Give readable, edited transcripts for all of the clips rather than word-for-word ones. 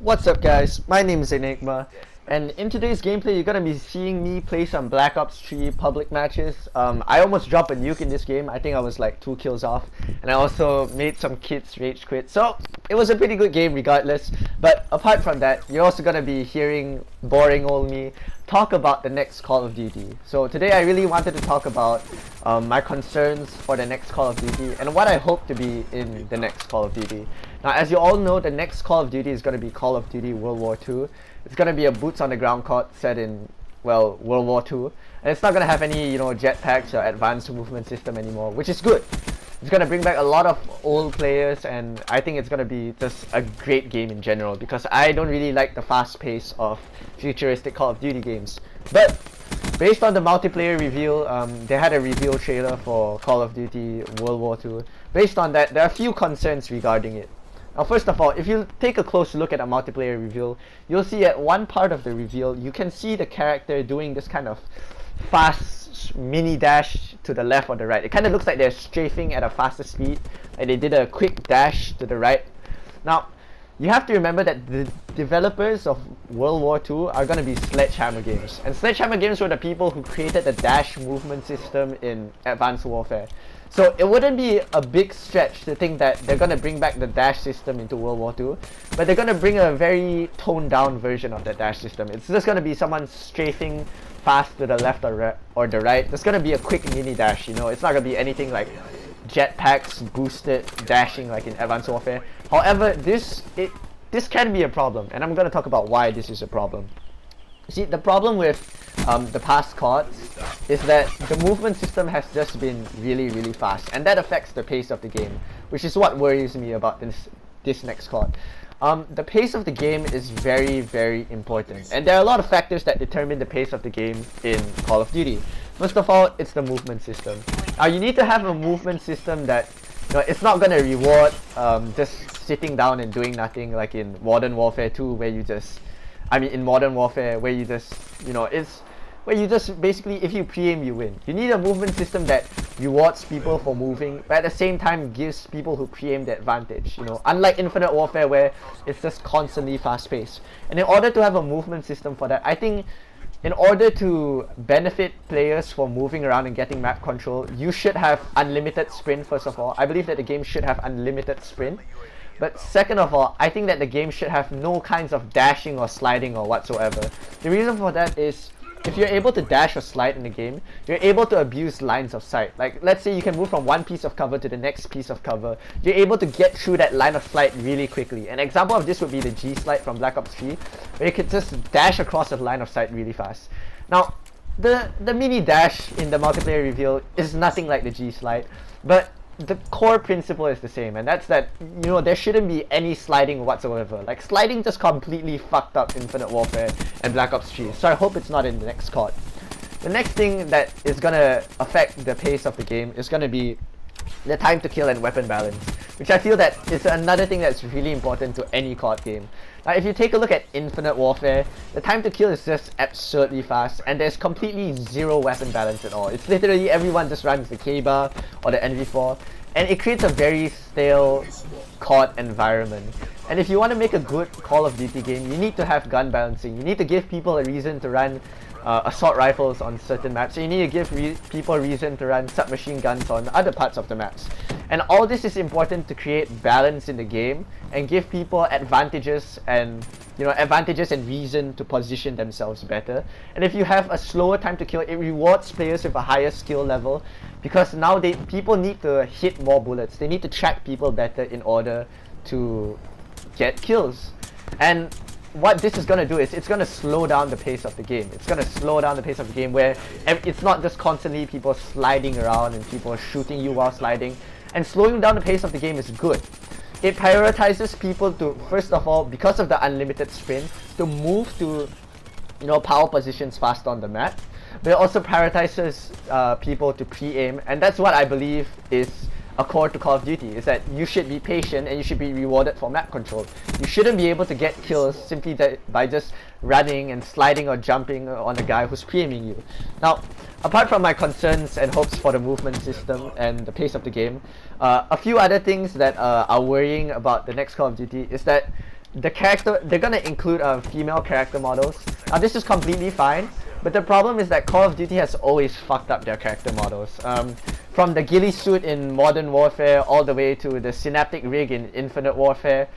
What's up guys, my name is Enigma, and in today's gameplay you're gonna be seeing me play some Black Ops 3 public matches. I almost dropped a nuke in this game. I think I was like 2 kills off, and I also made some kids rage quit, so it was a pretty good game regardless. But apart from that, you're also gonna be hearing boring old me talk about the next Call of Duty. So today I really wanted to talk about my concerns for the next Call of Duty and what I hope to be in the next Call of Duty. Now, as you all know, the next Call of Duty is going to be Call of Duty World War II. It's going to be a boots on the ground COD set in, well, World War II. And it's not going to have any, jetpacks or advanced movement system anymore, which is good. It's going to bring back a lot of old players, and I think it's going to be just a great game in general, because I don't really like the fast pace of futuristic Call of Duty games. But based on the multiplayer reveal, they had a reveal trailer for Call of Duty World War II. Based on that, there are a few concerns regarding it. Now, first of all, if you take a close look at a multiplayer reveal, you'll see at one part of the reveal, you can see the character doing this kind of fast mini dash to the left or the right. It kind of looks like they're strafing at a faster speed, and they did a quick dash to the right. Now, you have to remember that the developers of World War II are going to be Sledgehammer Games. And Sledgehammer Games were the people who created the dash movement system in Advanced Warfare. So it wouldn't be a big stretch to think that they're going to bring back the dash system into World War II, but they're going to bring a very toned down version of that dash system. It's just going to be someone strafing fast to the left or the right. There's going to be a quick mini dash, It's not going to be anything like jetpacks boosted dashing like in Advanced Warfare. However, this can be a problem, and I'm going to talk about why this is a problem. See, the problem with the past CODs is that the movement system has just been really fast, and that affects the pace of the game, which is what worries me about this next COD. The pace of the game is very important, and there are a lot of factors that determine the pace of the game in Call of Duty. First of all, it's the movement system. Now, you need to have a movement system that it's not gonna reward just sitting down and doing nothing like in Modern Warfare 2, where you just in Modern Warfare, where you just, it's where you just basically, if you pre-aim, you win. You need a movement system that rewards people for moving, but at the same time gives people who pre-aim the advantage, Unlike Infinite Warfare, where it's just constantly fast-paced. And in order to have a movement system for that, I think in order to benefit players for moving around and getting map control, you should have unlimited sprint, first of all. I believe that the game should have unlimited sprint. But second of all, I think that the game should have no kinds of dashing or sliding or whatsoever. The reason for that is, if you're able to dash or slide in the game, you're able to abuse lines of sight. Like, let's say you can move from one piece of cover to the next piece of cover. You're able to get through that line of sight really quickly. An example of this would be the G slide from Black Ops 3, where you could just dash across the line of sight really fast. Now, the mini dash in the multiplayer reveal is nothing like the G slide, but the core principle is the same, and that's that, there shouldn't be any sliding whatsoever. Like, sliding just completely fucked up Infinite Warfare and Black Ops 3, so I hope it's not in the next COD. The next thing that is gonna affect the pace of the game is gonna be the time to kill and weapon balance, which I feel that is another thing that's really important to any COD game. Now, if you take a look at Infinite Warfare, the time to kill is just absurdly fast, and there's completely zero weapon balance at all. It's literally everyone just runs the K-bar or the NV4, and it creates a very stale COD environment. And if you want to make a good Call of Duty game, you need to have gun balancing. You need to give people a reason to run assault rifles on certain maps. So you need to give people a reason to run submachine guns on other parts of the maps. And all this is important to create balance in the game and give people advantages and reason to position themselves better. And if you have a slower time to kill, it rewards players with a higher skill level, because now people need to hit more bullets. They need to track people better in order to get kills. And what this is going to do is it's going to slow down the pace of the game. It's going to slow down the pace of the game where it's not just constantly people sliding around and people shooting you while sliding. And slowing down the pace of the game is good. It prioritizes people to, first of all, because of the unlimited sprint, to move to power positions fast on the map. But it also prioritizes people to pre-aim, and that's what I believe is a core to Call of Duty, is that you should be patient and you should be rewarded for map control. You shouldn't be able to get kills simply by just running and sliding or jumping on a guy who's pre-aiming you. Now, apart from my concerns and hopes for the movement system and the pace of the game, a few other things that are worrying about the next Call of Duty is that they're gonna include female character models. Now this is completely fine, but the problem is that Call of Duty has always fucked up their character models. From the ghillie suit in Modern Warfare all the way to the synaptic rig in Infinite Warfare.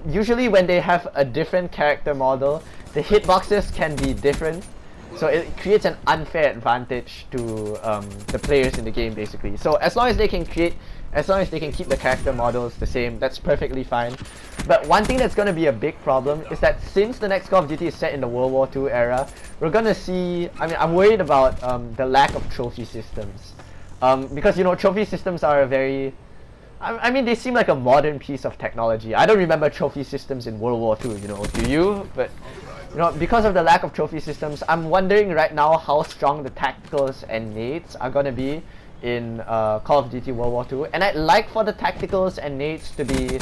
Usually when they have a different character model, the hitboxes can be different. So it creates an unfair advantage to the players in the game, basically. So as long as they can keep the character models the same, that's perfectly fine. But one thing that's going to be a big problem is that since the next Call of Duty is set in the World War II era, we're going to see, I'm worried about the lack of trophy systems. Because, you know, trophy systems are a very, they seem like a modern piece of technology. I don't remember trophy systems in World War II, you know, do you? But, you know, because of the lack of trophy systems, I'm wondering right now how strong the tacticals and nades are going to be in Call of Duty World War II. And I'd like for the tacticals and nades to be,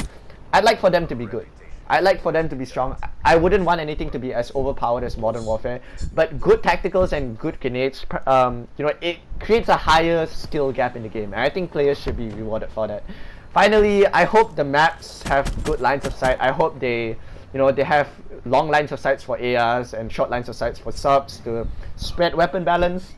I'd like for them to be good. I'd like for them to be strong. I wouldn't want anything to be as overpowered as Modern Warfare, but good tacticals and good grenades, you know, it creates a higher skill gap in the game, and I think players should be rewarded for that. Finally, I hope the maps have good lines of sight. I hope they, you know, they have long lines of sights for ARs and short lines of sights for subs to spread weapon balance.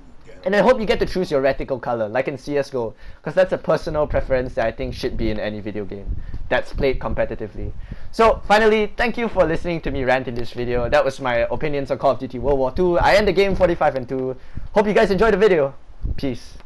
And I hope you get to choose your reticle color, like in CSGO, because that's a personal preference that I think should be in any video game that's played competitively. So finally, thank you for listening to me rant in this video. That was my opinions on Call of Duty World War II. I end the game 45-2. Hope you guys enjoyed the video. Peace.